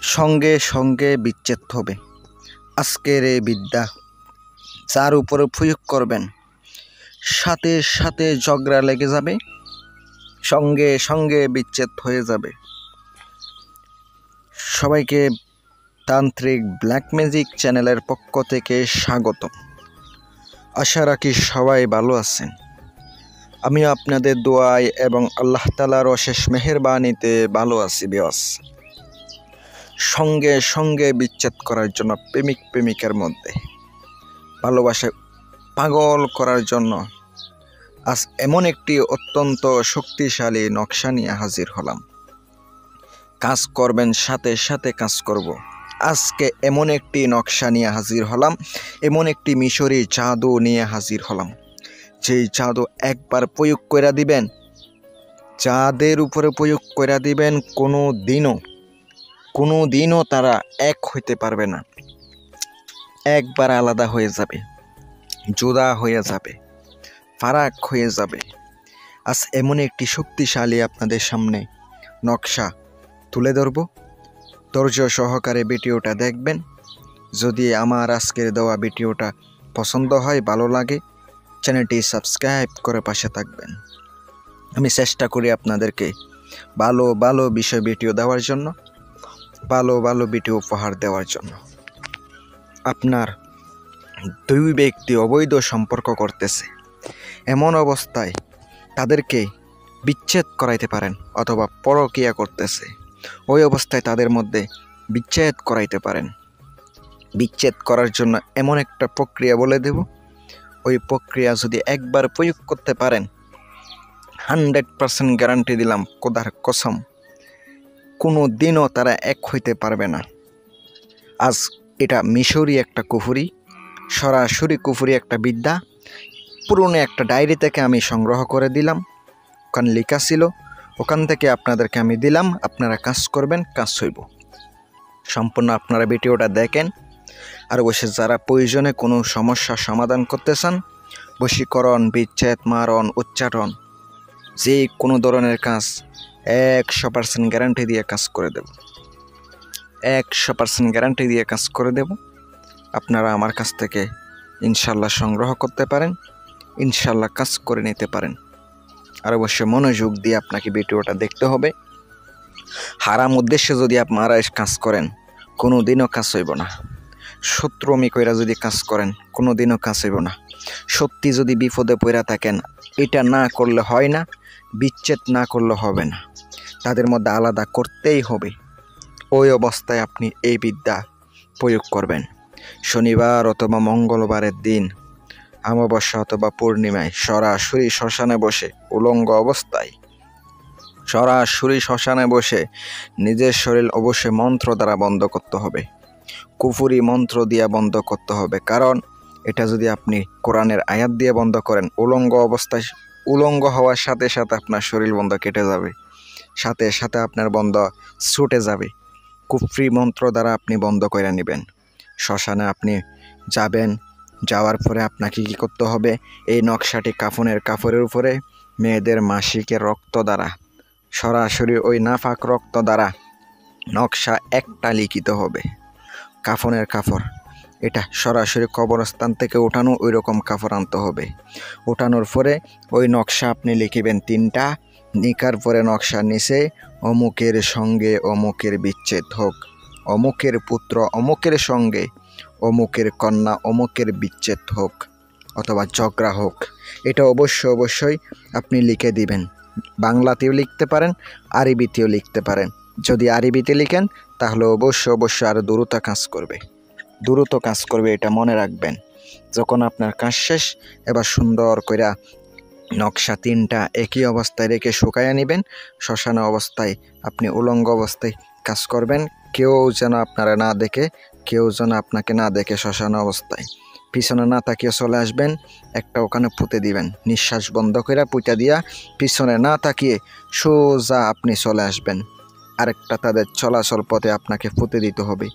সঙ্গে সঙ্গে বিচ্ছেদ হবে। আজকের এই বিদ্যা যার উপরে প্রয়োগ করবেন সাথে সাথে ঝগড়া লেগে যাবে, সঙ্গে সঙ্গে বিচ্ছেদ হয়ে যাবে। সবাইকে তান্ত্রিক ব্ল্যাক ম্যাজিক চ্যানেলের পক্ষ থেকে স্বাগত। আশা রাখি সবাই ভালো আছেন। আমি আপনাদের দোয়ায় এবং আল্লাহ তাআলার অশেষ মেহেরবানিতে ভালো আছি। বিয়স সঙ্গে সঙ্গে বিচ্ছেদ করার জন্য প্রেমিক প্রেমিকার মধ্যে ভালোবাসায় পাগল করার জন্য আজ এমন একটি অত্যন্ত শক্তিশালী নকশা নিয়ে হাজির হলাম। কাজ করবেন, সাথে সাথে কাজ করব। আজকে এমন একটি নকশা নিয়ে হাজির হলাম, এমন একটি মিশরি জাদু নিয়ে হাজির হলাম, যেই জাদু একবার প্রয়োগ করে দিবেন, যাদের উপরে প্রয়োগ করে দিবেন কোনো দিনও তারা এক হইতে পারবে না। একবার আলাদা হয়ে যাবে, জুদা হয়ে যাবে, ফারাক হয়ে যাবে। আজ এমন একটি শক্তিশালী আপনাদের সামনে নকশা তুলে ধরব। ধৈর্য সহকারে ভিডিওটা দেখবেন। যদি আমার আজকের দেওয়া ভিডিওটা পছন্দ হয়, ভালো লাগে, চ্যানেলটি সাবস্ক্রাইব করে পাশে থাকবেন। আমি চেষ্টা করি আপনাদেরকে ভালো ভালো বিষয় ভিডিও দেওয়ার জন্য, ভালো ভালো ভিডিও উপহার দেওয়ার জন্য। আপনার দুই ব্যক্তি অবৈধ সম্পর্ক করতেছে, এমন অবস্থায় তাদেরকে বিচ্ছেদ করাইতে পারেন, অথবা পরকীয়া করতেছে, ওই অবস্থায় তাদের মধ্যে বিচ্ছেদ করাইতে পারেন। বিচ্ছেদ করার জন্য এমন একটা প্রক্রিয়া বলে দেব, ওই প্রক্রিয়া যদি একবার প্রয়োগ করতে পারেন 100% গ্যারান্টি দিলাম, খোদার কসম, কোনো দিনও তারা এক হইতে পারবে না। আজ এটা মিশরি একটা কুফরি, সরাসরি কুফরি একটা বিদ্যা। পুরনো একটা ডায়েরি থেকে আমি সংগ্রহ করে দিলাম, ওখানে লেখা ছিল, ওখান থেকে আপনাদেরকে আমি দিলাম। আপনারা কাজ করবেন, কাজ হইব। সম্পূর্ণ আপনারা ভিডিওটা দেখেন। আর বসে যারা প্রয়োজনে কোনো সমস্যার সমাধান করতে চান, বশীকরণ, বিচ্ছেদ, মারণ, উচ্চারণ, যে কোনো ধরনের কাজ 100% গ্যারান্টি দিয়ে কাজ করে দেব। 100% গ্যারান্টি দিয়ে কাজ করে দেব। আপনারা আমার কাছ থেকে ইনশাল্লাহ সংগ্রহ করতে পারেন, ইনশাল্লাহ কাজ করে নিতে পারেন। আর অবশ্যই মনোযোগ দিয়ে আপনাকে ভিডিওটা দেখতে হবে। হারাম উদ্দেশ্যে যদি আপনারা কাজ করেন, কোনো দিনও কাজ হইব না। শত্রুমি কইরা যদি কাজ করেন, কোনো দিনও কাজ হইব না। সত্যি যদি বিপদে পড়ে থাকেন, এটা না করলে হয় না, বিচ্ছেদ না করলে হবে না, তাদের মধ্যে আলাদা করতেই হবে। ওই অবস্থায় আপনি এই বিদ্যা প্রয়োগ করবেন। শনিবার অথবা মঙ্গলবারের দিন, অমাবস্যা অথবা পূর্ণিমায় সরাসরি শ্মশানে বসে, উলঙ্গ অবস্থায় সরাসরি শ্মশানে বসে নিজের শরীর অবশ্যই মন্ত্র দ্বারা বন্ধ করতে হবে, কুফরি মন্ত্র দিয়ে বন্ধ করতে হবে। কারণ এটা যদি আপনি কোরআনের আয়াত দিয়ে বন্ধ করেন, উলঙ্গ হওয়ার সাথে সাথে আপনার শরীর বন্ধ কেটে যাবে, সাথে সাথে আপনার বন্ধ ছুটে যাবে। কুফরি মন্ত্র দ্বারা আপনি বন্ধ করে নেবেন। শ্মশানে আপনি যাবেন, যাওয়ার পরে আপনাকে কী করতে হবে, এই নকশাটি কাপড়ের উপরে মেয়েদের মাসিকের রক্ত দ্বারা, সরাসরি ওই নাফাক রক্ত দ্বারা নকশা একটা লিখিত হবে। কাপড় এটা সরাসরি কবরস্থান থেকে ওঠানো, ওই রকম কাপড় আনতে হবে। ওঠানোর পরে ওই নকশা আপনি লিখিবেন 3টা। লিখার পরে নকশার নিচে অমুকের সঙ্গে অমুকের বিচ্ছেদ হোক, অমুকের পুত্র অমুকের সঙ্গে অমুকের কন্যা অমুকের বিচ্ছেদ হোক, অথবা ঝগড়া হোক। এটা অবশ্যই আপনি লিখে দিবেন। বাংলাতেও লিখতে পারেন, আরবিতেও লিখতে পারেন। যদি আরবিতে লিখেন তাহলে অবশ্যই আরও দ্রুত কাজ করবে, এটা মনে রাখবেন। যখন আপনার কাজ শেষ, এবার সুন্দর করে নকশা 3টা একই অবস্থায় রেখে শুকাইয়া নেবেন। শ্মশানে অবস্থায় আপনি উলঙ্গ অবস্থায় কাজ করবেন, কেউ যেন আপনারা না দেখে, কেউ যেন আপনাকে না দেখে। শ্মশান অবস্থায় পিছনে না তাকিয়ে চলে আসবেন, একটা ওখানে পুঁতে দিবেন, নিঃশ্বাস বন্ধ করে পুঁতে দিয়া পিছনে না তাকিয়ে সোজা আপনি চলে আসবেন। আরেকটা তাদের চলাচল পথে আপনাকে পুঁতে দিতে হবে।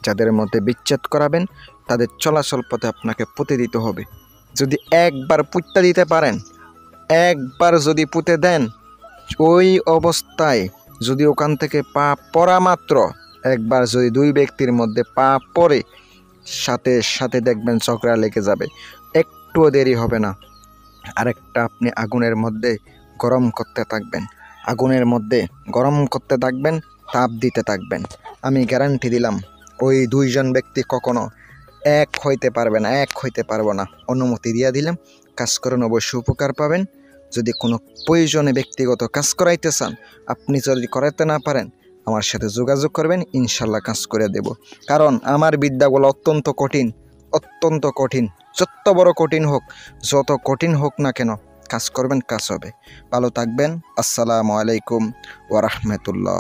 যাদের মধ্যে বিচ্ছেদ করাবেন তাদের চলাচল পথে আপনাকে পুঁতে দিতে হবে। যদি একবার পুঁতে দিতে পারেন, একবার যদি পুঁতে দেন, ওই অবস্থায় যদি ওখান থেকে পা পড়া মাত্র একবার যদি দুই ব্যক্তির মধ্যে পা পড়ে সাথে সাথে দেখবেন ঝগড়া লেগে যাবে, একটুও দেরি হবে না। আরেকটা আপনি আগুনের মধ্যে গরম করতে থাকবেন, আগুনের মধ্যে গরম করতে থাকবেন, তাপ দিতে থাকবেন। আমি গ্যারান্টি দিলাম ওই দুইজন ব্যক্তি কখনো এক হইতে পারবে না, এক হইতে পারবো না। অনুমতি দিয়ে দিলাম, কাজ করুন, অবশ্যই উপকার পাবেন। যদি কোনো প্রয়োজনে ব্যক্তিগত কাজ করাইতে চান, আপনি যদি করাইতে না পারেন আমার সাথে যোগাযোগ করবেন, ইনশাল্লাহ কাজ করে দেব। কারণ আমার বিদ্যাগুলো অত্যন্ত কঠিন, অত্যন্ত কঠিন। যত বড় কঠিন হোক, যত কঠিন হোক না কেন, কাজ করবেন, কাজ হবে। ভালো থাকবেন। আসসালামু আলাইকুম ওয়া রাহমাতুল্লাহ।